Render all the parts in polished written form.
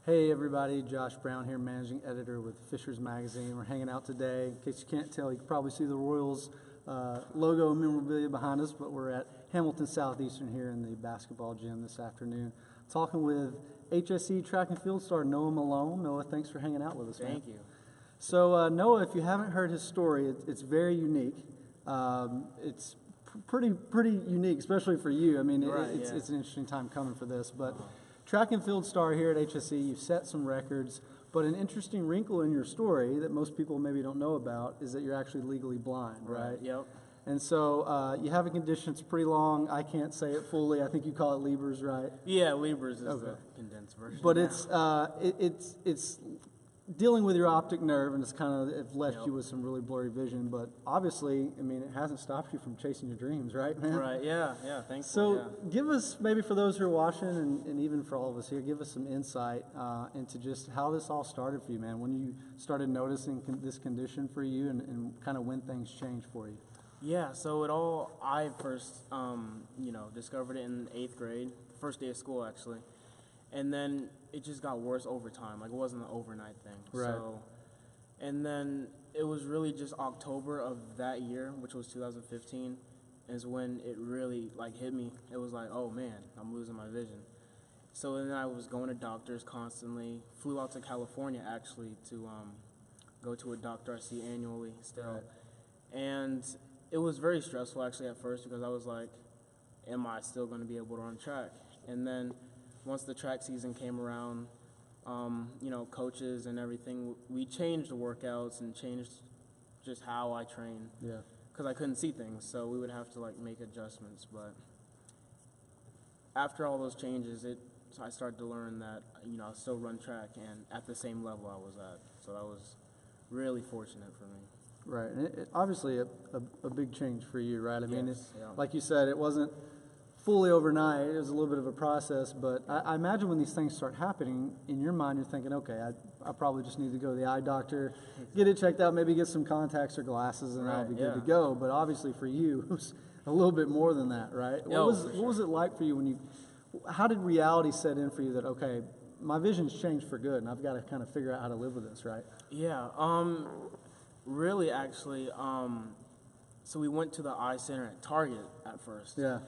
Hey everybody, Josh Brown here, managing editor with Fisher's Magazine. We're hanging out today. In case you can't tell, you can probably see the Royals logo and memorabilia behind us, but we're at Hamilton Southeastern here in the basketball gym this afternoon, talking with HSE Track and Field star Noah Malone. Noah, thanks for hanging out with us, man. Thank you. So Noah, if you haven't heard his story, it's very unique. It's pretty unique, especially for you. I mean, it's an interesting time coming for this, but track and field star here at HSE, you've set some records, but an interesting wrinkle in your story that most people maybe don't know about is that you're actually legally blind, right? Yep. And so you have a condition that's pretty long. I can't say it fully. I think you call it Leber's, right? Yeah, Leber's is the condensed version. But it's dealing with your optic nerve, and it's kind of left you with some really blurry vision. But obviously, I mean, it hasn't stopped you from chasing your dreams, right, man? Right. Yeah. Thankfully. So give us, maybe for those who are watching, and even for all of us here, give us some insight into just how this all started for you, man. When you started noticing this condition for you, and kind of when things changed for you. Yeah. So I first, discovered it in 8th grade, first day of school actually. And then it just got worse over time. Like, it wasn't an overnight thing. Right. So, and then it was really just October of that year, which was 2015, is when it really, hit me. It was like, oh, man, I'm losing my vision. So then I was going to doctors constantly. Flew out to California, actually, to go to a doctor I see annually still. Right. And it was very stressful, actually, at first, because I was like, am I still going to be able to run track? And then once the track season came around, coaches and everything, we changed the workouts and changed just how I train. Yeah. Because I couldn't see things, so we would have to make adjustments. But after all those changes, I started to learn that I still run track and at the same level I was at. So that was really fortunate for me. Right, and obviously a big change for you, right? I mean, yeah. Like you said, it wasn't fully overnight. It was a little bit of a process, but I imagine when these things start happening, in your mind you're thinking, okay, I probably just need to go to the eye doctor, get it checked out, maybe get some contacts or glasses, and I'll be good to go. But obviously for you, it was a little bit more than that, right? What was it like for you how did reality set in for you that, okay, my vision's changed for good, and I've got to kind of figure out how to live with this, right? Yeah, really, actually, so we went to the eye center at Target at first. Yeah.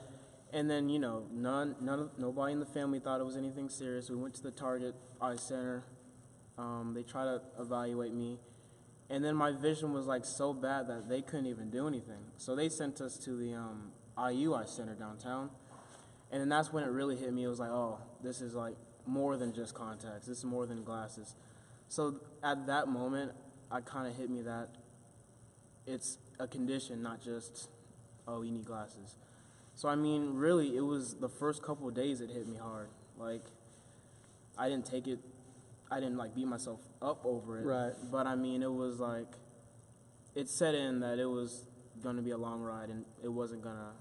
And then, nobody in the family thought it was anything serious. We went to the Target Eye Center. They tried to evaluate me. And then my vision was, so bad that they couldn't even do anything. So they sent us to the IU Eye Center downtown. And then that's when it really hit me. It was like, oh, this is, more than just contacts. This is more than glasses. So at that moment, it kind of hit me that it's a condition, not just, oh, you need glasses. So, I mean, really, it was the first couple of days it hit me hard. I didn't take it, I didn't, beat myself up over it. Right. But, I mean, it was, it set in that it was going to be a long ride, and it wasn't going to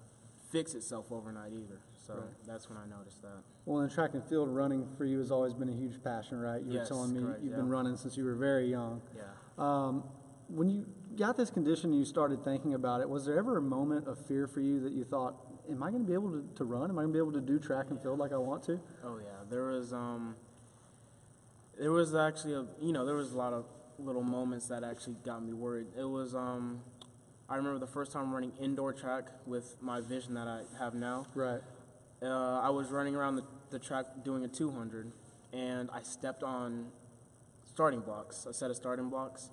fix itself overnight either. So that's when I noticed that. Well, in track and field, running for you has always been a huge passion, right? You were telling me you've been running since you were very young. Yeah. When you got this condition and you started thinking about it, was there ever a moment of fear for you that you thought, am I going to be able to run? Am I going to be able to do track and field like I want to? Oh, yeah. There was actually there was a lot of little moments that actually got me worried. It was, I remember the first time running indoor track with my vision that I have now. Right. I was running around the track doing a 200, and I stepped on starting blocks, a set of starting blocks,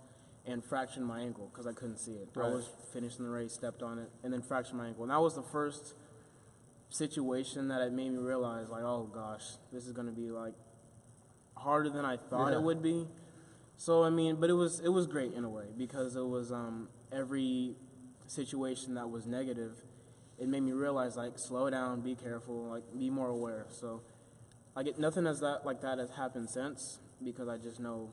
and fractured my ankle because I couldn't see it. Right. I was finishing the race, stepped on it, and then fractured my ankle. And that was the first situation that it made me realize, oh gosh, this is going to be harder than I thought it would be. So I mean, but it was great in a way because it was every situation that was negative, it made me realize slow down, be careful, be more aware. So nothing like that has happened since because I just know,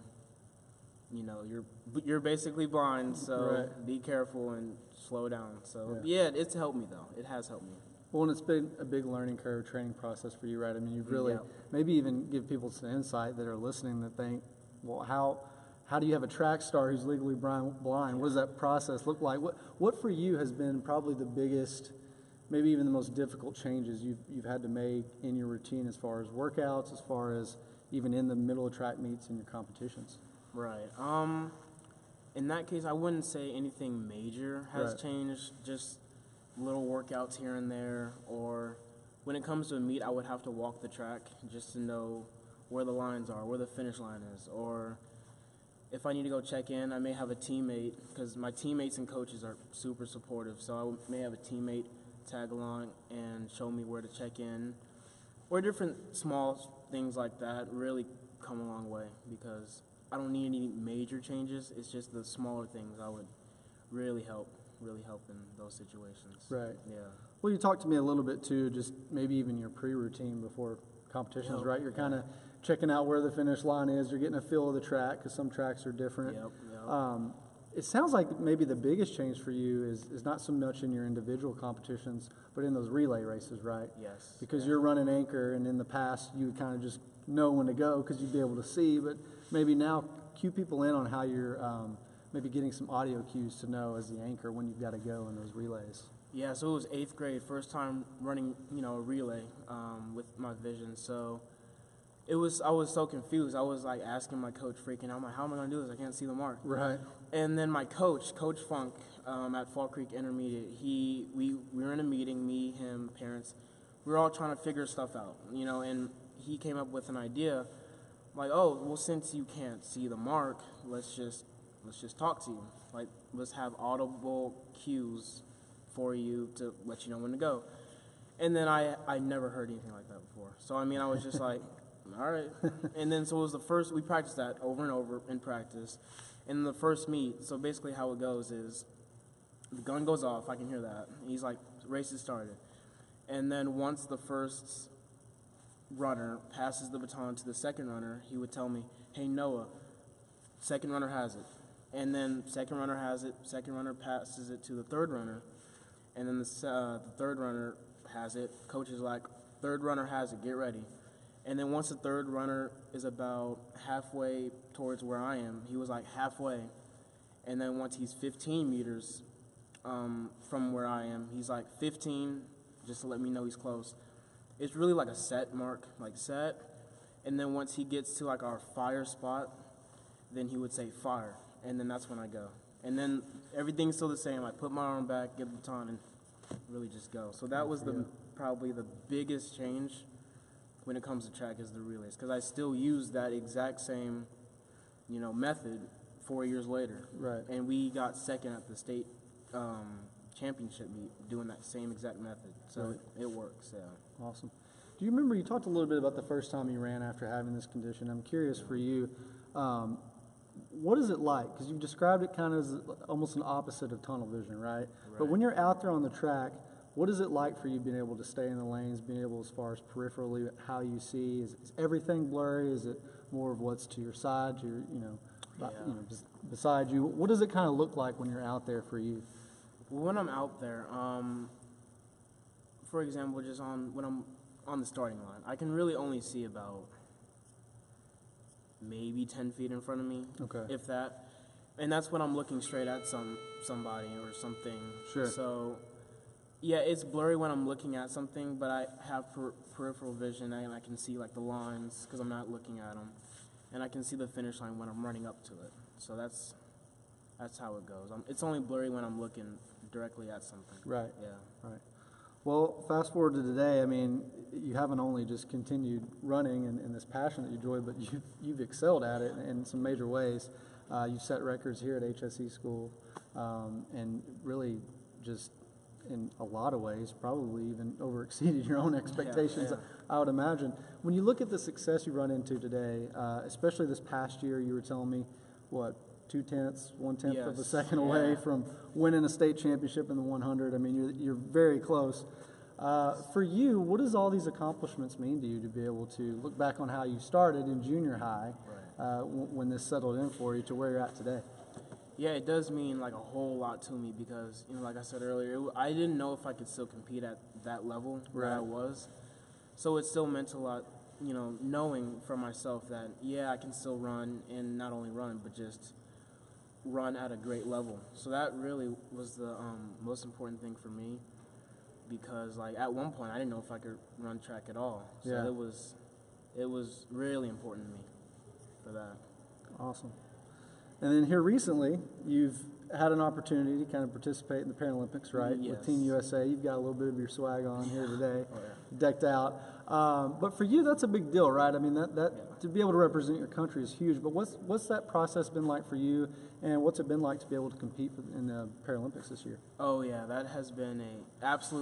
you're basically blind, so be careful and slow down. So it's helped me though. It has helped me. Well, and it's been a big learning curve, training process for you, right? I mean, you've really maybe even give people some insight that are listening that think, well, how do you have a track star who's legally blind? What does that process look like? What for you has been probably the biggest, maybe even the most difficult changes you've had to make in your routine as far as workouts, as far as even in the middle of track meets and your competitions? Right. In that case, I wouldn't say anything major has changed. Just little workouts here and there, or when it comes to a meet, I would have to walk the track just to know where the lines are, where the finish line is, or if I need to go check in, I may have a teammate, because my teammates and coaches are super supportive, so I may have a teammate tag along and show me where to check in, or different small things like that really come a long way, because I don't need any major changes. It's just the smaller things I would really help in those situations. Right. Yeah. Well, you talked to me a little bit too, just maybe even your pre-routine before competitions, Yep. right? You're kind of checking out where the finish line is. You're getting a feel of the track because some tracks are different. Yep. It sounds like maybe the biggest change for you is not so much in your individual competitions, but in those relay races, right? Yes. Because you're running anchor, and in the past you would kind of just know when to go because you'd be able to see, but maybe now cue people in on how you're maybe getting some audio cues to know as the anchor when you've got to go in those relays. Yeah, so it was 8th grade, first time running, a relay with my vision. So I was so confused. I was like asking my coach, freaking out. I'm like, how am I going to do this? I can't see the mark. Right. And then my coach, Coach Funk, at Fall Creek Intermediate, we were in a meeting, me, him, parents. We were all trying to figure stuff out, and he came up with an idea, like, oh, well, since you can't see the mark, let's just talk to you. Like, let's have audible cues for you to let you know when to go. And then I never heard anything like that before. So, I was just like, all right. And then so it was the first, we practiced that over and over in practice. In the first meet, so basically how it goes is the gun goes off, I can hear that. He's like, race is started. And then once the first runner passes the baton to the second runner, he would tell me, hey, Noah, second runner has it. And then second runner has it, second runner passes it to the third runner. And then the third runner has it. Coach is like, third runner has it, get ready. And then once the third runner is about halfway towards where I am, he was like halfway. And then once he's 15 meters from where I am, he's like 15, just to let me know he's close. It's really like a set mark, like set. And then once he gets to like our fire spot, then he would say fire. And then that's when I go. And then everything's still the same. I put my arm back, get the baton, and really just go. So that was probably the biggest change when it comes to track is the relays, because I still use that exact same, method 4 years later. Right. And we got second at the state championship meet doing that same exact method. So Right. it works, yeah. Awesome. Do you remember, you talked a little bit about the first time you ran after having this condition. I'm curious for you, what is it like? Because you've described it kind of as almost an opposite of tunnel vision, right? But when you're out there on the track, what is it like for you being able to stay in the lanes, being able as far as peripherally how you see? Is everything blurry? Is it more of what's to your side, just beside you? What does it kind of look like when you're out there for you? Well, when I'm out there, for example, when I'm on the starting line, I can really only see about maybe 10 feet in front of me, if that. And that's when I'm looking straight at somebody or something. Sure. So, yeah, it's blurry when I'm looking at something, but I have peripheral vision, and I can see like the lines because I'm not looking at them, and I can see the finish line when I'm running up to it. So that's how it goes. It's only blurry when I'm looking directly at something. Right. Yeah. Right. Well, fast forward to today. You haven't only just continued running and this passion that you enjoy, but you've excelled at it in some major ways. You've set records here at HSE school, and really just in a lot of ways, probably even over-exceeded your own expectations, Yeah. I would imagine. When you look at the success you run into today, especially this past year, you were telling me, what, 1/10 of a second away from winning a state championship in the 100. You're very close. For you, what does all these accomplishments mean to you to be able to look back on how you started in junior high when this settled in for you to where you're at today? Yeah, it does mean like a whole lot to me because, like I said earlier, I didn't know if I could still compete at that level where I was. So it still meant a lot, knowing for myself that, I can still run, and not only run, but just run at a great level. So that really was the most important thing for me because, like, at one point, I didn't know if I could run track at all. So it was really important to me for that. Awesome. And then here recently, you've had an opportunity to kind of participate in the Paralympics, right? Yes. With Team USA. You've got a little bit of your swag on here today, Oh, yeah. decked out. But for you, that's a big deal, right? I mean, that to be able to represent your country is huge. But what's that process been like for you, and what's it been like to be able to compete in the Paralympics this year? Oh yeah, that has been a absolute